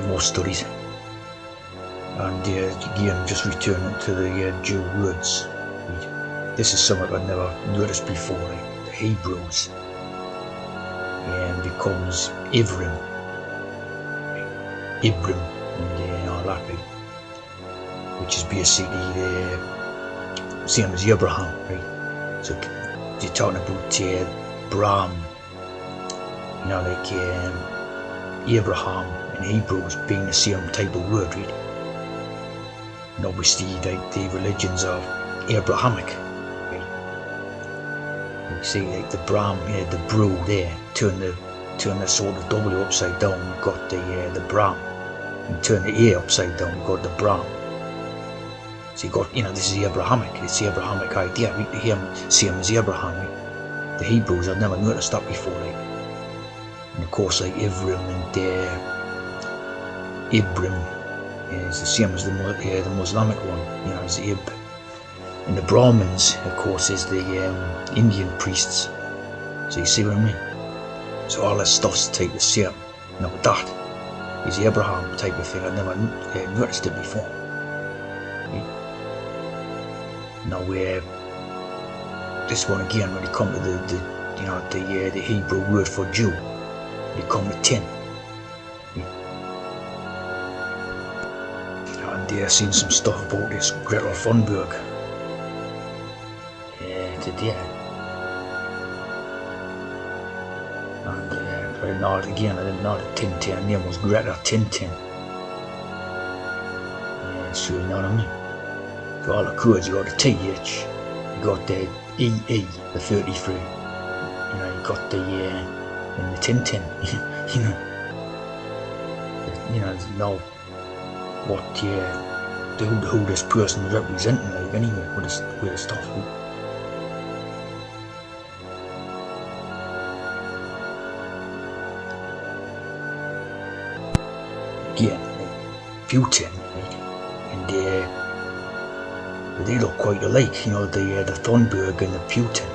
more studies, and again just returning to the Jew words. This is something I've never noticed before. The Hebrews becomes Ivrim, and all that, which is basically the same as Abraham, right? So you're talking about Bram, like Abraham in Hebrews being the same type of word, right? And obviously, like the religions are Abrahamic, right? You see, like the Bram, the brew there, turn the sort of W upside down, you've got the Bram, and turn the A upside down, you've got the Bram. So you got, this is Abrahamic. It's the Abrahamic idea. We hear same as Abraham. Right? The Hebrews, I've never noticed that before. Like, and of course, like Ivrim and Ibrim is the same as the Muslimic one. Is Ib. And the Brahmins, of course, is the Indian priests. So you see what I mean? So all that stuff's type the same. Now that is the Abraham type of thing. I never noticed it before. Right? Now this one again, when you come to the Hebrew word for Jew, you come to 10. And I've seen some stuff about this Gretel Thunberg today. And I didn't know it again. I didn't know the Tintin. Her name was Greta Tintin. So you know what I mean. So all the codes, you got the TH, you got the EE, the 33. You got the and the Tintin. Know what who this person is representing, like anyway, with the stuff. Again, like Putin, right? And they look quite alike, the Thunberg and the Putin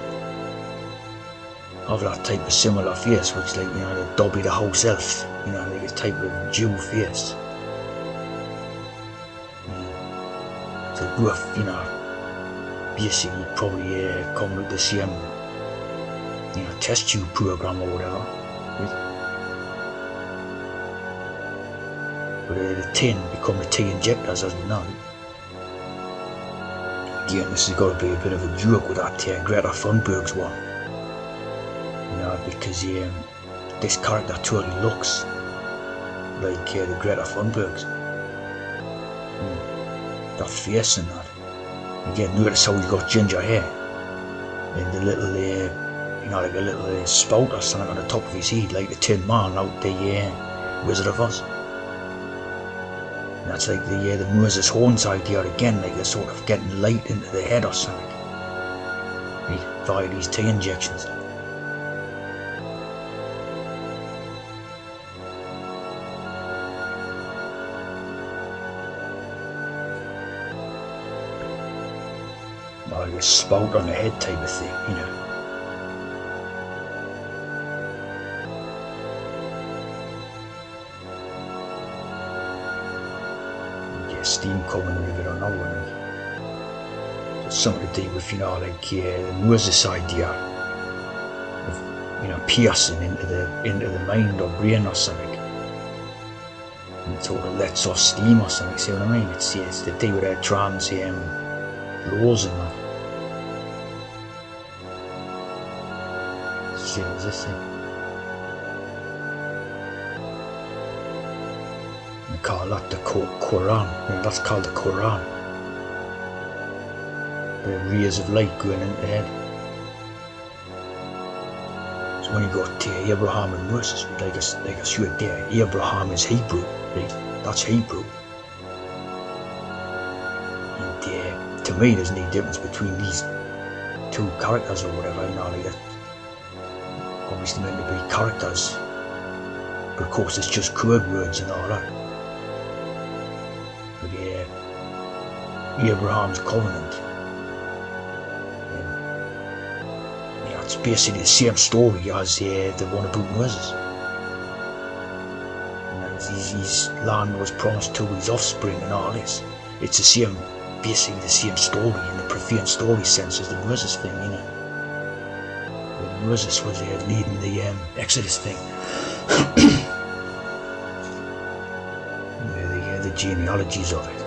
have that type of similar face, which like, the Dobby the house elf, like a type of Jew face. So both, basically probably come with the same, test tube program or whatever. Right? But the tin become the T injectors, as we know. Again, this has got to be a bit of a joke with that Greta Thunberg's one. Because this character totally looks like the Greta Thunberg's. That face and that. Again, notice how he's got ginger hair. And the little, like a little spout or something on the top of his head, like the Tin Man out the Wizard of Oz. And that's like the Moses Horns idea again, like they're sort of getting light into the head or something. Right, via these T injections. Like a spout on the head type of thing, Steam coming with it or not. It's something to do with, like the Moses idea of, piercing into the mind or brain or something. And it sort of lets off steam or something, see what I mean? It's to do with trans laws and that. Same as this thing. They call that the Quran. That's called the Quran. The rays of light going into the head. So when you got Abraham and Moses, like I showed there, Abraham is Hebrew, right? That's Hebrew. And to me, there's no difference between these two characters or whatever. Like that. Obviously meant to be characters, but of course it's just code words and all that. But Abraham's covenant, it's basically the same story as the one about Moses. his land was promised to his offspring and all this. It's the same, basically the same story in the Prothean story sense as the Moses thing, you know. When Moses was leading the Exodus thing. The genealogies of it.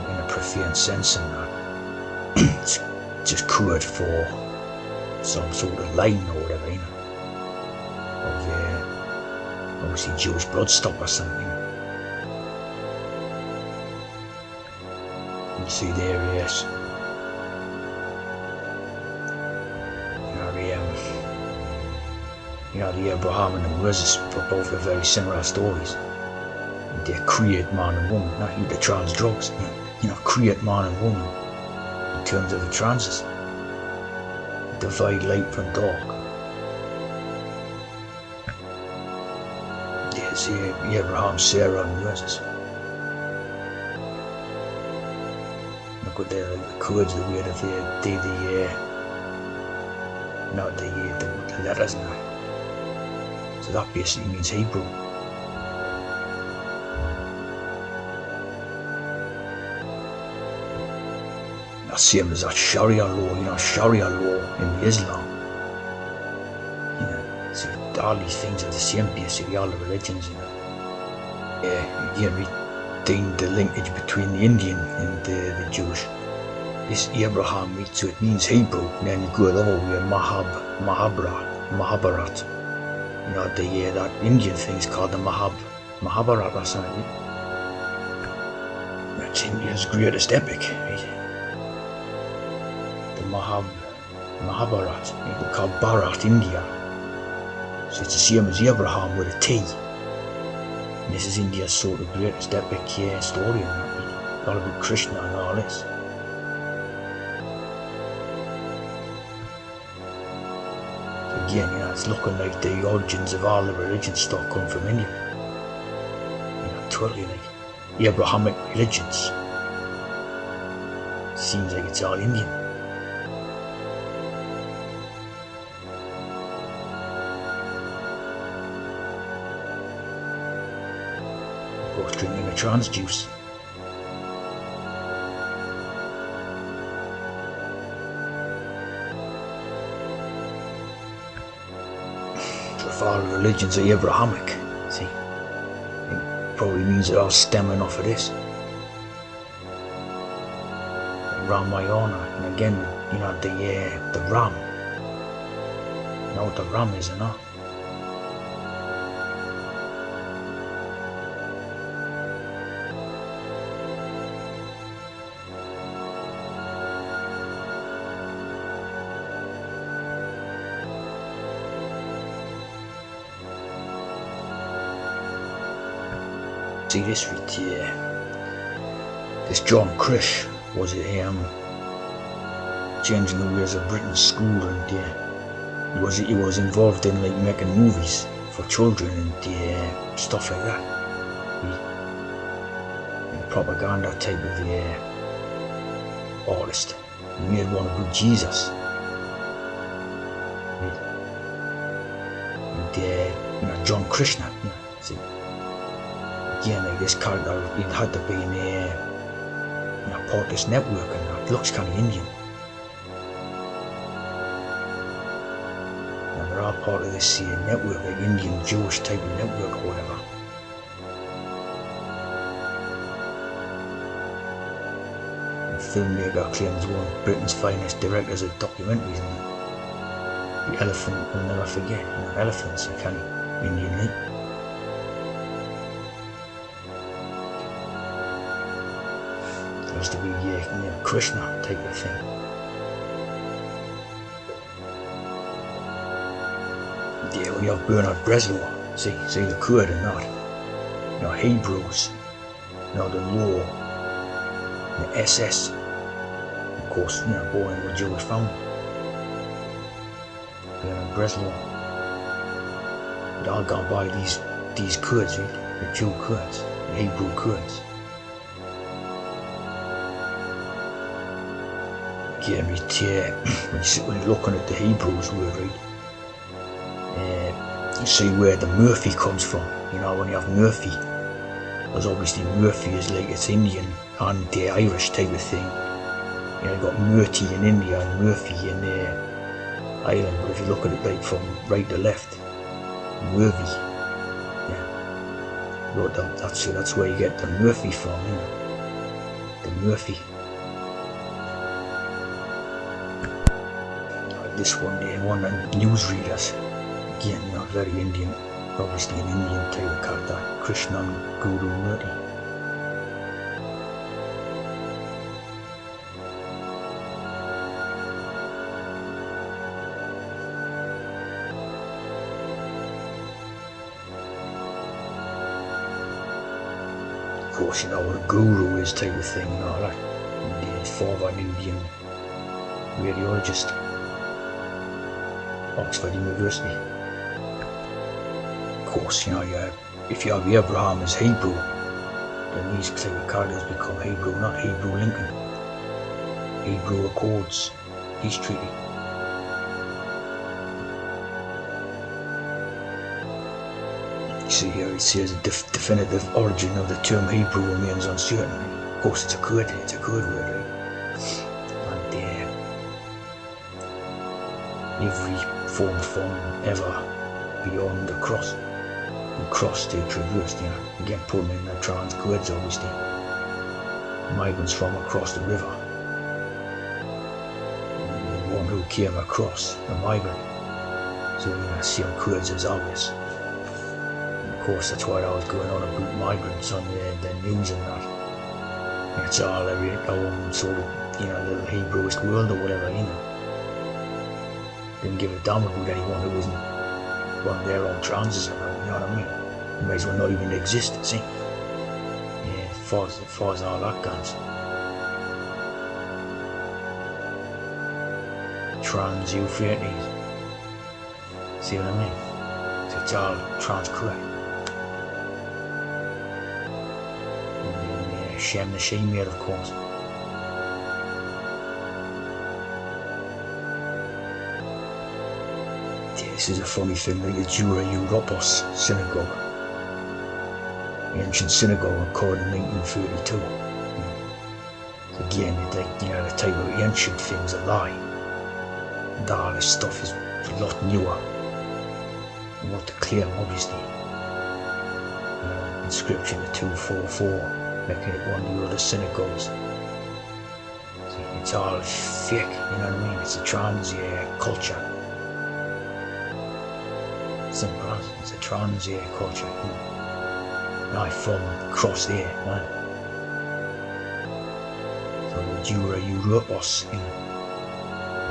In a Prothean sense and that. It's just code for some sort of line or whatever, you know. Of obviously Jewish bloodstock or something. You see there, yes. The Abraham and the Moses were both very similar stories. They create man and woman, not the trans drugs. Create man and woman in terms of the transes. Divide light from dark. There's Abraham, Sarah, and Moses. Look at the codes, the way that they not the letters now. So that basically means Hebrew. That's same as that Sharia law, Sharia law in Islam. So all these things are the same basically, all the religions, Again, we think the linkage between the Indian and the Jewish. This Abraham, so it means Hebrew, and then you go the other way, Mahabharat. That Indian thing is called the Mahabharat or something. That's India's greatest epic, right? The Mahabharat, they call Bharat India. So it's the same as Abraham with a T. And this is India's sort of greatest epic story in that, right? All about Krishna and all this. Again, it's looking like the origins of all the religion stuff come from India. Totally like Abrahamic religions. Seems like it's all Indian. Of course, drinking the trans juice. All religions are Abrahamic, see? It probably means they're all stemming off of this. Ramayana, and again, the Ram. You know what the Ram is or not? See this right here. This John Krish was changing the ways of Britain's school, and he was involved in like making movies for children and stuff like that. Propaganda type of artist. He made one about Jesus. And John Krishna. See. Again, like this character, it had to be in part of this network, and that looks kind of Indian. And they're all part of this network, like Indian Jewish type of network or whatever. The filmmaker claims one of Britain's finest directors of documentaries. The elephant, we'll never forget. Elephants are kind of Indian, right? To be Krishna type of thing. When you have Bernard Breslau, see the Kurd and that. Hebrews, the law, the SS, of course, born in a Jewish family. Bernard Breslau. It all gone by these Kurds, right? The Jew Kurds, the Hebrew Kurds. Again, when you're looking at the Hebrews word, right? You see where the Murphy comes from. You know, when you have Murphy, because obviously Murphy is like it's Indian and the Irish type of thing. You know, you've got Murty in India and Murphy in Ireland, but if you look at it like from right to left, Murphy, yeah, that's where you get the Murphy from, you know, the Murphy. This one there, one of the newsreaders, again, you know, very Indian, obviously an Indian type of character, Krishnan Guru Murti. Of course, you know what a guru is type of thing, you know, like the former Indian radiologist, Oxford University. Of course, you know, if you have Abraham as Hebrew, then these type of characters become Hebrew, not Hebrew Lincoln, Hebrew Accords, Peace Treaty. You see here, it says the definitive origin of the term Hebrew remains uncertain. Of course, it's a good word, right? And every form from ever beyond the cross, they traversed, you know, again putting in the trans goods, obviously, migrants from across the river, the one who came across, the migrant, so you know, same goods as always. Of course, that's why I was going on about migrants on the news and that. It's all every sort of, you know, the Hebrewist world or whatever, you know. Didn't give a damn about anyone who isn't one of their own transes, you know what I mean? They may as well not even exist, see? Yeah, as far as all that goes. Trans Euphrates. See what I mean? So it's all trans correct. Shem the Shemir, of course. Yeah, this is a funny thing, like the Jura Europos synagogue, the ancient synagogue recorded in 1932. So again, like, you know, the type of ancient things are lie. And all this stuff is a lot newer than what they claim, obviously. You know, inscription of 244. Making it one of the other synagogues. See, it's all fake, you know what I mean? It's a trans culture. Simple as it's a trans culture. You know? Now from across there, you know? So the Jura Europos, you know,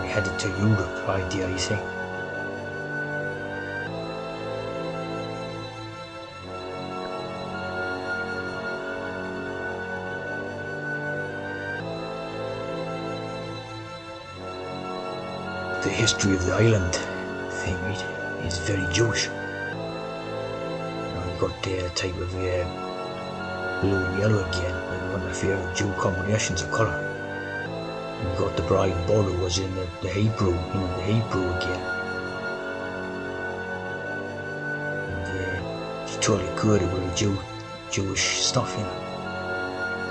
we headed to Europe, idea, you see. The history of the island thing, right, is very Jewish. You know, you've got the type of blue and yellow again, one of my favourite Jew combinations of colour. You've got the bride and bull who was in the Hebrew, you know, the Hebrew again. And it's totally good with the Jewish stuff, you know.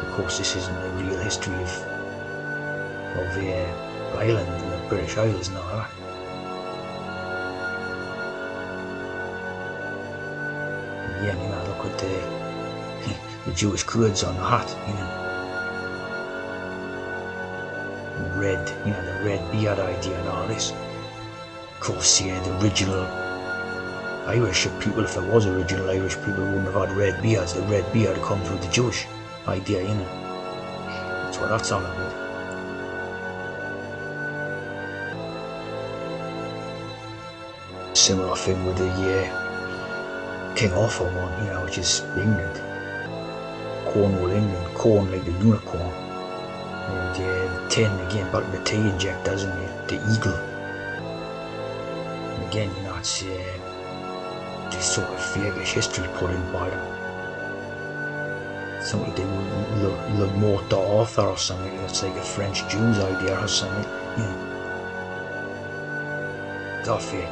Of course, this isn't the real history of Ireland and the British Isles and all that. And again, you know, look at the Jewish codes on the hat, you know. And red, you know, the red beard idea and all this. Of course, yeah, the original Irish people, if there was original Irish people, wouldn't have had red beards. The red beard comes with the Jewish idea, you know. That's what that's all about. Similar thing with the King Arthur one, you know, which is England, Cornwall, England, corn like the unicorn, and the 10 again, back in the T injectors and the eagle. And again, you know, it's this sort of fake history put in by them. Something they would Le Morte d'Arthur or something. It's like a French Jews idea or something, you know. It's all fake.